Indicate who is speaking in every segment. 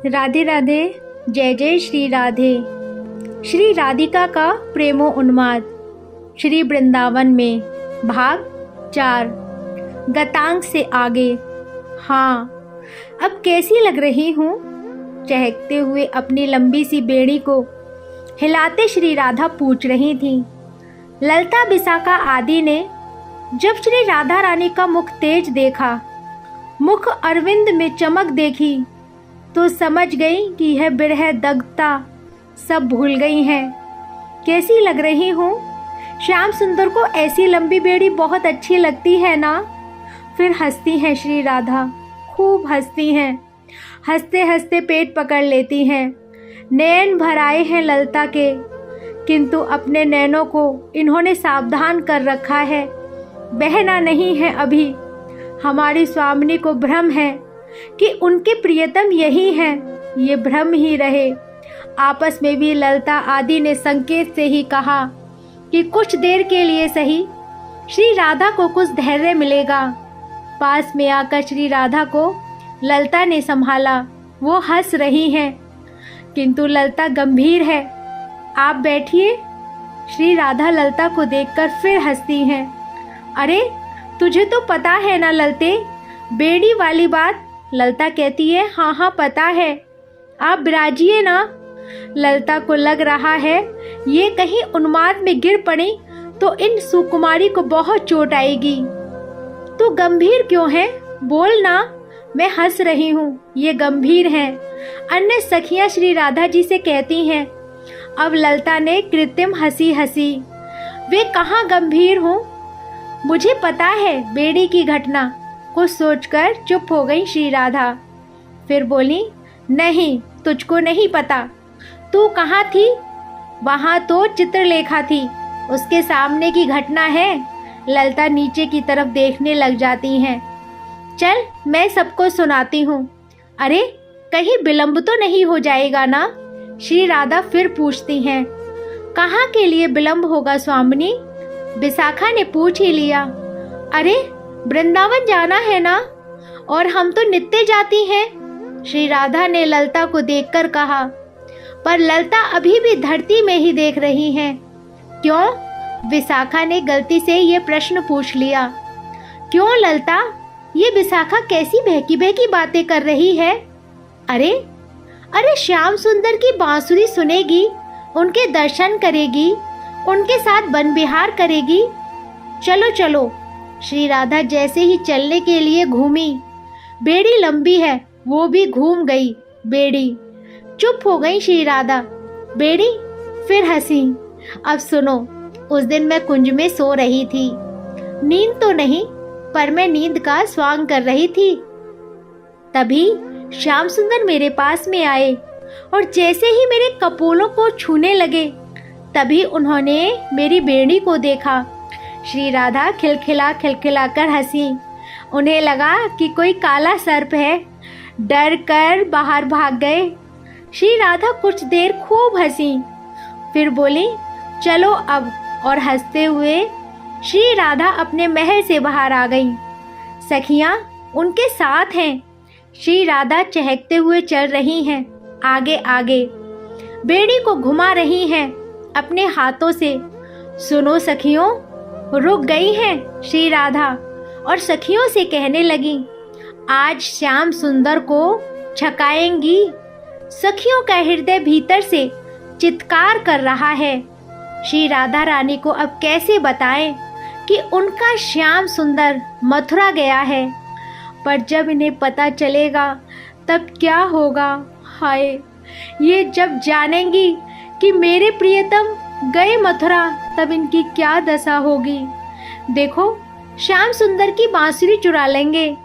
Speaker 1: राधे राधे। जय जय श्री राधे। श्री राधिका का प्रेमो उन्माद श्री वृंदावन में भाग 4 गतांग से आगे। हाँ, अब कैसी लग रही हूँ? चहकते हुए अपनी लंबी सी बेड़ी को हिलाते श्री राधा पूछ रही थी। ललता विशाखा आदि ने जब श्री राधा रानी का मुख तेज देखा, मुख अरविंद में चमक देखी, तो समझ गई कि यह बिरह दग्धता सब भूल गई हैं। कैसी लग रही हूँ? श्याम सुंदर को ऐसी लंबी बेड़ी बहुत अच्छी लगती है ना? फिर हंसती हैं श्री राधा, खूब हंसती हैं। हंसते हंसते पेट पकड़ लेती हैं। नैन भर आए हैं ललता के, किंतु अपने नैनों को इन्होंने सावधान कर रखा है, बहना नहीं है अभी। हमारी स्वामिनी को भ्रम है कि उनके प्रियतम यही हैं, ये भ्रम ही रहे। आपस में भी ललता आदि ने संकेत से ही कहा कि कुछ देर के लिए सही श्री राधा को कुछ धैर्य मिलेगा। पास में आकर श्री राधा को ललता ने संभाला। वो हंस रही हैं, किंतु ललता गंभीर है। आप बैठिए। श्री राधा ललता को देखकर फिर हंसती हैं। अरे, तुझे तो पता है ना ललते, बेड़ी वाली बात? ललता कहती है, हाँ हाँ पता है, आप विराजिए ना। ललता को लग रहा है ये कहीं उन्माद में गिर पड़ी तो इन सुकुमारी को बहुत चोट आएगी। तू गंभीर क्यों है? बोल ना। मैं हंस रही हूँ, ये गंभीर हैं। अन्य सखियां श्री राधा जी से कहती हैं। अब ललता ने कृत्रिम हंसी हंसी। वे कहाँ गंभीर हूँ? मुझे पता है बेड़ी की घटना। कुछ सोचकर चुप हो गई श्री राधा। फिर बोली, नहीं, तुझको नहीं पता। तू कहाँ थी? वहाँ तो चित्रलेखा थी, उसके सामने की घटना है। ललता नीचे की तरफ देखने लग जाती हैं। चल, मैं सबको सुनाती हूँ। अरे, कहीं विलंब तो नहीं हो जाएगा ना? श्री राधा फिर पूछती हैं। कहाँ के लिए विलंब होगा स्वामिनी? विशाखा ने पूछ ही लिया। अरे, वृंदावन जाना है ना, और हम तो नित्य जाती हैं। श्री राधा ने ललता को देखकर कहा। पर ललता अभी भी धरती में ही देख रही हैं। क्यों? विशाखा ने गलती से ये प्रश्न पूछ लिया। क्यों ललता? ये विशाखा कैसी बहकी बहकी बातें कर रही है? अरे अरे, श्याम सुंदर की बांसुरी सुनेगी, उनके दर्शन करेगी, उनके साथ वन विहार करेगी। चलो चलो। श्री राधा जैसे ही चलने के लिए घूमी, बेड़ी लंबी है, वो भी घूम गई बेड़ी। चुप हो गई श्री राधा। बेड़ी फिर हंसी। अब सुनो, उस दिन मैं कुंज में सो रही थी। नींद तो नहीं, पर मैं नींद का स्वांग कर रही थी। तभी श्याम सुंदर मेरे पास में आए और जैसे ही मेरे कपोलों को छूने लगे, तभी उन्होंने मेरी बेड़ी को देखा। श्री राधा खिलखिला खिलखिला कर हंसी। उन्हें लगा कि कोई काला सर्प है, डर कर बाहर भाग गए। श्री राधा कुछ देर खूब हंसी, फिर बोली, चलो अब। और हंसते हुए श्री राधा अपने महल से बाहर आ गई। सखियां उनके साथ हैं। श्री राधा चहकते हुए चल रही हैं, आगे आगे बेड़ी को घुमा रही हैं अपने हाथों से। सुनो सखियों, रुक गई हैं श्री राधा और सखियों से कहने लगी, आज श्याम सुंदर को छकाएंगी। सखियों का हृदय भीतर से चित्कार कर रहा है। श्री राधा रानी को अब कैसे बताएं कि उनका श्याम सुंदर मथुरा गया है, पर जब इन्हें पता चलेगा तब क्या होगा? हाय, ये जब जानेंगी कि मेरे प्रियतम गए मथुरा, तब इनकी क्या दशा होगी। देखो, श्याम सुंदर की बांसुरी चुरा लेंगे।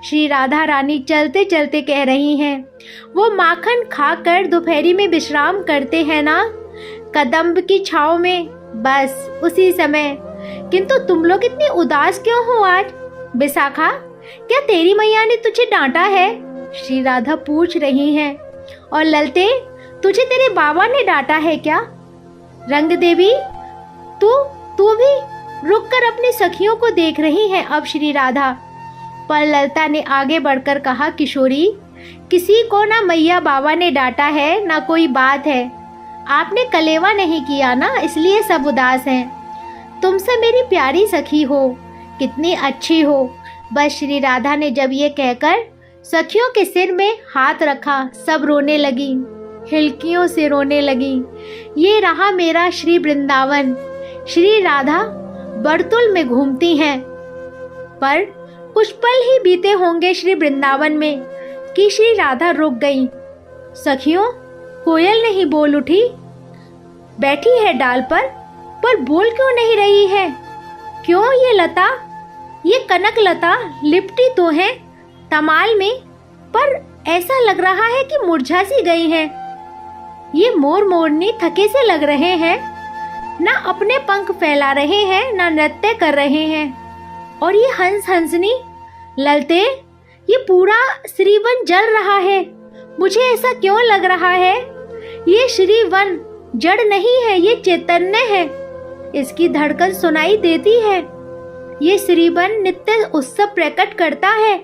Speaker 1: श्री राधा रानी चलते चलते कह रही हैं, वो माखन खाकर दोपहरी में विश्राम करते हैं ना, कदम्ब की छांव में, बस उसी समय। किंतु तुम लोग इतनी उदास क्यों हो आज? विशाखा, क्या तेरी मैया ने तुझे डांटा है? श्री राधा पूछ रही हैं। और ललते, तुझे तेरे बाबा ने डांटा है क्या? रंग देवी, तू भी रुककर अपनी सखियों को देख रही है अब श्री राधा। पर ललता ने आगे बढ़कर कहा, किशोरी, किसी को ना मैया बाबा ने डांटा है ना कोई बात है। आपने कलेवा नहीं किया ना, इसलिए सब उदास हैं। तुमसे मेरी प्यारी सखी हो, कितनी अच्छी हो। बस श्री राधा ने जब ये कहकर सखियों के सिर में हाथ रखा, सब रोने लगी, हिलकियों से रोने लगी। ये रहा मेरा श्री वृंदावन। श्री राधा बरतुल में घूमती हैं। पर कुछ पल ही बीते होंगे श्री वृंदावन में कि श्री राधा रुक गई। सखियों, कोयल नहीं बोल उठी, बैठी है डाल पर बोल क्यों नहीं रही है? क्यों ये लता, ये कनक लता लिपटी तो है तमाल में, पर ऐसा लग रहा है कि मुरझा सी गई है। ये मोर मोरनी थके से लग रहे हैं, ना अपने पंख फैला रहे हैं, ना नृत्य कर रहे हैं। और ये हंस हंसनी ललते, ये पूरा श्रीवन जल रहा है। मुझे ऐसा क्यों लग रहा है? ये श्रीवन जड़ नहीं है, ये चैतन्य है। इसकी धड़कन सुनाई देती है। ये श्रीवन नित्य उत्सव प्रकट करता है।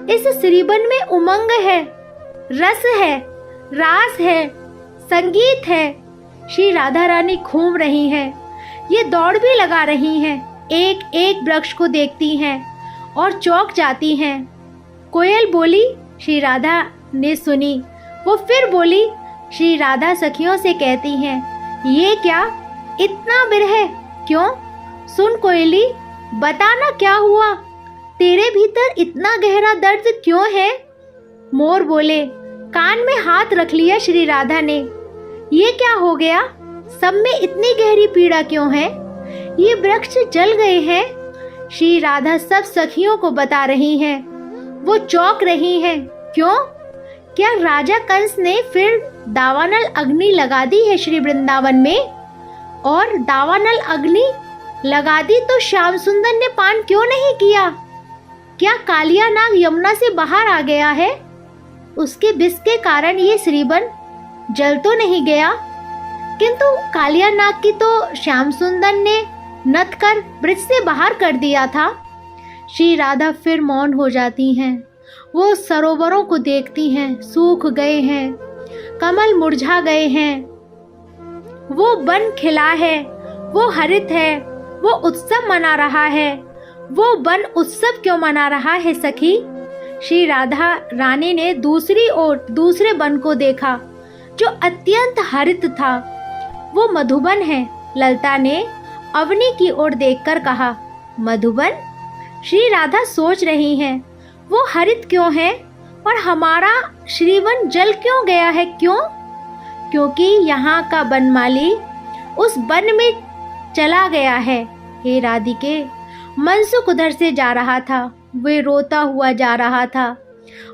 Speaker 1: इस श्रीवन में उमंग है, रस है, रास है, संगीत है। श्री राधा रानी घूम रही हैं। ये दौड़ भी लगा रही हैं, एक एक वृक्ष को देखती हैं और चौंक जाती हैं। कोयल बोली, श्री राधा ने सुनी। वो फिर बोली, श्री राधा सखियों से कहती हैं, ये क्या इतना विरह क्यों? सुन कोयली, बताना क्या हुआ? तेरे भीतर इतना गहरा दर्द क्यों है? मोर बोले, कान में हाथ रख लिया श्री राधा ने। ये क्या हो गया? सब में इतनी गहरी पीड़ा क्यों है? ये वृक्ष जल गए हैं। श्री राधा सब सखियों को बता रही हैं। वो चौंक रही हैं। क्यों? क्या राजा कंस ने फिर दावानल अग्नि लगा दी है श्री वृंदावन में? और दावानल अग्नि लगा दी तो श्याम सुंदर ने पान क्यों नहीं किया? क्या कालिया नाग यमुना से बाहर आ गया है? उसके विष के कारण ये श्रीवन जल तो नहीं गया, किंतु कालिया नाग की तो श्याम सुंदर ने नथ कर ब्रिज से बाहर कर दिया था। श्री राधा फिर मौन हो जाती हैं। वो सरोवरों को देखती हैं, सूख गए हैं, कमल मुरझा गए हैं। वो वन खिला है, वो हरित है, वो उत्सव मना रहा है। वो वन उत्सव क्यों मना रहा है सखी? श्री राधा रानी ने दूसरी ओर दूसरे वन को देखा जो अत्यंत हरित था। वो मधुबन है। ललता ने अवनी की ओर देखकर कहा, मधुबन? श्री राधा सोच रही हैं, वो हरित क्यों है और हमारा श्रीवन जल क्यों गया है? क्यों? क्योंकि यहाँ का बनमाली उस वन में चला गया है। हे राधिके, मनसुख उधर से जा रहा था, वे रोता हुआ जा रहा था।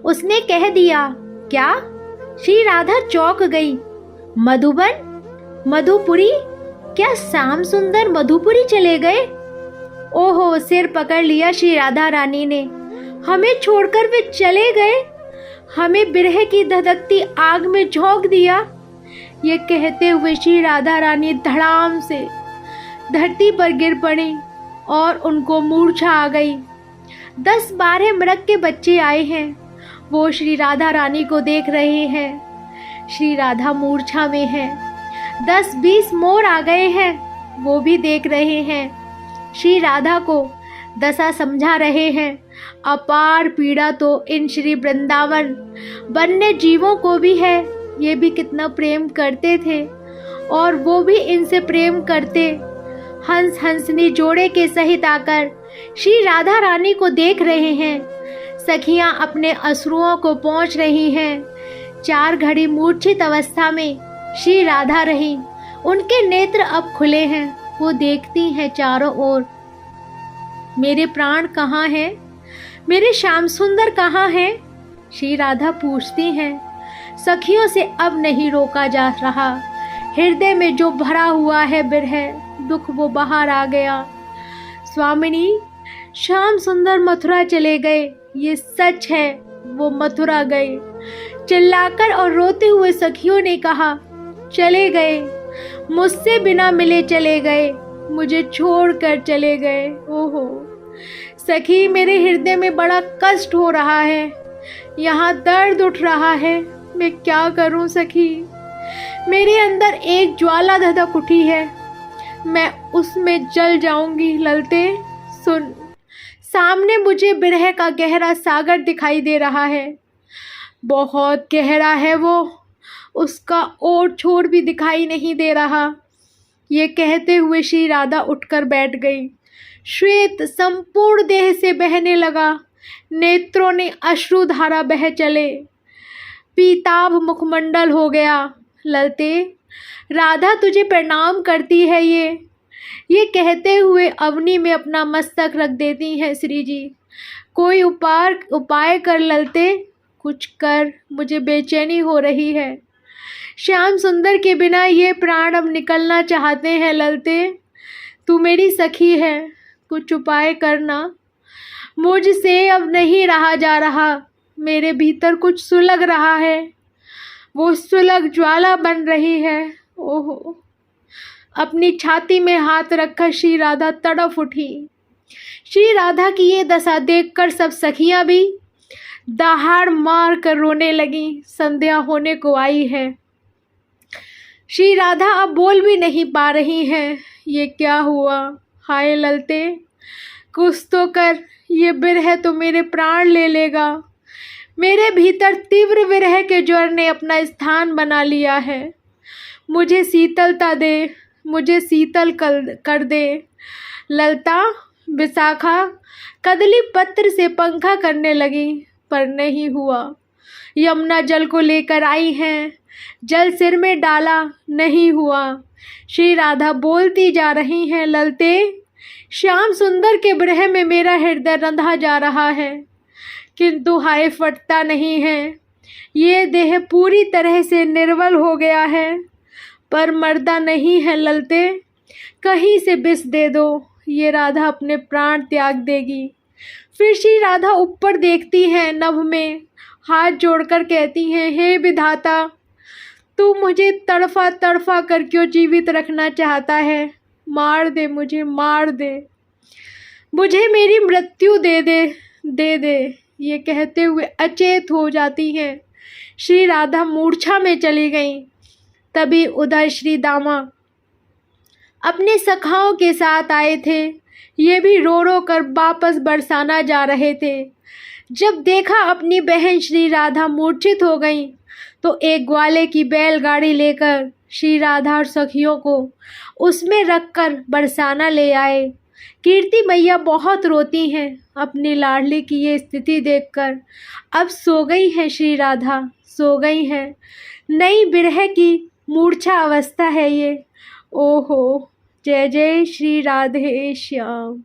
Speaker 1: उसने कह दिया, क्या? श्री राधा चौंक गई। मधुबन? मधुपुरी? क्या श्याम सुंदर मधुपुरी चले गए? ओहो, सिर पकड़ लिया श्री राधा रानी ने। हमें छोड़कर वे चले गए, हमें बिरह की धधकती आग में झोंक दिया। ये कहते हुए श्री राधा रानी धड़ाम से धरती पर गिर पड़ी और उनको मूर्छा आ गई। 10-12 मृग के बच्चे आए हैं। वो श्री राधा रानी को देख रहे हैं। श्री राधा मूर्छा में है। 10-20 मोर आ गए हैं, वो भी देख रहे हैं। श्री राधा को दशा समझा रहे हैं। अपार पीड़ा तो इन श्री वृंदावन वन्य जीवों को भी है। ये भी कितना प्रेम करते थे और वो भी इनसे प्रेम करते। हंस हंसनी जोड़े के सहित आकर श्री राधा रानी को देख रहे हैं। सखियां अपने अश्रुओं को पोंछ रही हैं। 4 घड़ी मूर्छित अवस्था में श्री राधा रही। उनके नेत्र अब खुले हैं। वो देखती हैं चारों ओर। मेरे प्राण कहाँ हैं? मेरे श्याम सुंदर कहाँ हैं? श्री राधा पूछती हैं। सखियों से अब नहीं रोका जा रहा। हृदय में जो भरा हुआ है बिरह, दुख, वो बाहर आ गया। स्वामिनी, श्याम सुंदर मथुरा चले गए, ये सच है, वो मथुरा गए। चिल्लाकर और रोते हुए सखियों ने कहा, चले गए, मुझसे बिना मिले चले गए, मुझे छोड़कर चले गए। ओहो सखी, मेरे हृदय में बड़ा कष्ट हो रहा है। यहाँ दर्द उठ रहा है, मैं क्या करूं सखी। मेरे अंदर एक ज्वाला धधक उठी है, मैं उसमें जल जाऊंगी ललते। सुन, सामने मुझे बिरह का गहरा सागर दिखाई दे रहा है, बहुत गहरा है वो, उसका ओर छोर भी दिखाई नहीं दे रहा। ये कहते हुए श्री राधा उठकर बैठ गई। श्वेत संपूर्ण देह से बहने लगा, नेत्रों ने अश्रुधारा बह चले, पीताभ मुखमंडल हो गया। ललते, राधा तुझे प्रणाम करती है। ये कहते हुए अवनी में अपना मस्तक रख देती हैं श्री जी। कोई उपाय कर ललते, कुछ कर, मुझे बेचैनी हो रही है। श्याम सुंदर के बिना ये प्राण अब निकलना चाहते हैं ललते। तू मेरी सखी है, कुछ उपाय करना, मुझसे अब नहीं रहा जा रहा। मेरे भीतर कुछ सुलग रहा है, वो सुलग ज्वाला बन रही है। ओहो, अपनी छाती में हाथ रखकर श्री राधा तड़फ उठी। श्री राधा की ये दशा देखकर सब सखियां भी दहाड़ मार कर रोने लगी। संध्या होने को आई है, श्री राधा अब बोल भी नहीं पा रही हैं। ये क्या हुआ, हाय ललते, कुछ तो कर, ये बिरह तो मेरे प्राण ले लेगा। मेरे भीतर तीव्र विरह के ज्वर ने अपना स्थान बना लिया है। मुझे शीतलता दे, मुझे शीतल कर दे। ललता विशाखा कदली पत्र से पंखा करने लगी, पर नहीं हुआ। यमुना जल को लेकर आई हैं, जल सिर में डाला, नहीं हुआ। श्री राधा बोलती जा रही हैं, ललते, श्याम सुंदर के बिरह में मेरा हृदय रंधा जा रहा है, किंतु हाय फटता नहीं है। ये देह पूरी तरह से निर्बल हो गया है, पर मर्दा नहीं है ललते। कहीं से विष दे दो, ये राधा अपने प्राण त्याग देगी। फिर श्री राधा ऊपर देखती हैं, नभ में हाथ जोड़कर कहती हैं, हे विधाता, तू मुझे तड़फा तड़फा कर क्यों जीवित रखना चाहता है। मार दे मुझे, मार दे मुझे, मेरी मृत्यु दे दे। ये कहते हुए अचेत हो जाती हैं। श्री राधा मूर्छा में चली गईं। तभी उधर श्री दामा अपने सखाओं के साथ आए थे। ये भी रो रो कर वापस बरसाना जा रहे थे। जब देखा अपनी बहन श्री राधा मूर्छित हो गई, तो एक ग्वाले की बैलगाड़ी लेकर श्री राधा और सखियों को उसमें रखकर बरसाना ले आए। कीर्ति मैया बहुत रोती हैं अपनी लाडली की ये स्थिति देखकर। अब सो गई हैं श्री राधा, सो गई हैं। नई बिरह की मूर्छा अवस्था है ये। ओहो, जय जय श्री राधे श्याम।